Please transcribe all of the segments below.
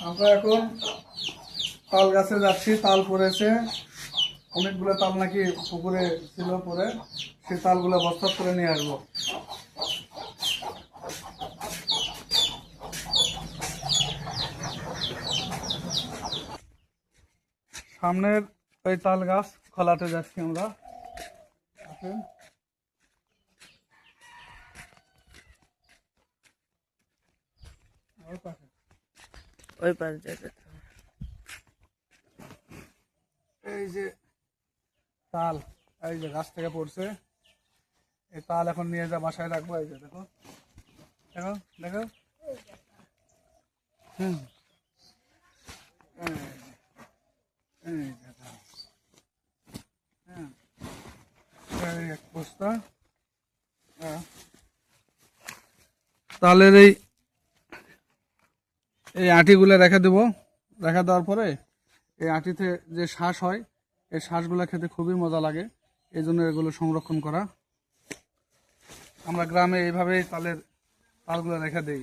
আমরা এখন তাল গাছে যাচ্ছি। তাল পড়েছে, অনেকগুলো তাল নাকি পুকুরে ছিল পরে, সেই তালগুলো বস্তা করে নিয়ে আসবো। সামনের ওই তাল গাছ খোলাতে যাচ্ছি আমরা। ওই পাশে যেতে এই যে তাল, এই যে গাছ থেকে পড়ছে, এই তাল এখন নিয়ে যা বাসায় রাখবো। এই যে দেখো দেখো দেখো, হুম, এই যে তাল। হ্যাঁ, এই এক বস্তা তালের এই আটিগুলো রেখে দেবো। রেখে দেওয়ার পরে এই আটিতে যে শ্বাস হয়, এই শ্বাসগুলো খেতে খুবই মজা লাগে, এই জন্য এগুলো সংরক্ষণ করা। আমরা গ্রামে এইভাবেই তালগুলো রেখে দেই।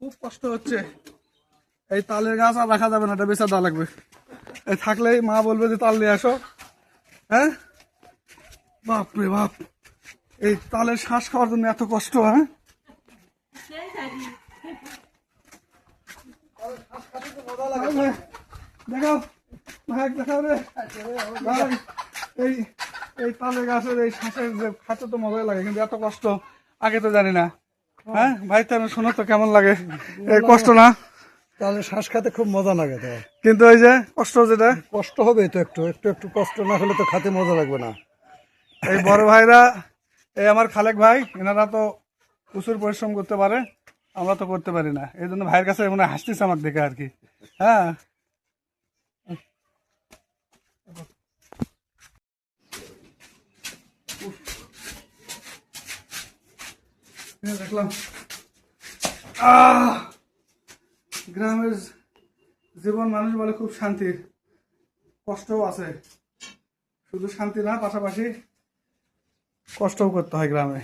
খুব কষ্ট হচ্ছে, এই তালের গাছ আর রাখা যাবে না, এটা বেচা দেওয়া লাগবে। এই থাকলেই মা বলবে যে তাল নিয়ে আসো। হ্যাঁ, বাপ রে বাপ, এই তালের শ্বাস খাওয়ার জন্য এত কষ্ট। হ্যাঁ, দেখাও ভাই, দেখাও রে ভাই। এই এই তালের গাছের এই শ্বাসের যে খাতে তো মজাই লাগে, কিন্তু এত কষ্ট আগে তো জানি না। হ্যাঁ ভাই, তাহলে শোনো তো কেমন লাগে এই কষ্ট না? তাহলে শ্বাস খেতে খুব মজা লাগে তো, কিন্তু ওই যে কষ্ট, যেটা কষ্ট হবে তো, একটু একটু একটু কষ্ট না হলে তো খেতে মজা লাগবে না। এই বড় ভাইরা, এই আমার খালেক ভাই, এনারা তো প্রচুর পরিশ্রম করতে পারে, আমরা তো করতে পারি না। এই জন্য ভাইয়ের কাছে মনে হয় হাসতেছে আমার দেখে আর কি। হ্যাঁ, দেখলাম গ্রামের জীবন, মানুষ বলে খুব শান্তি, কষ্টও আছে। শুধু শান্তি না, পাশাপাশি কষ্টও করতে হয় গ্রামে।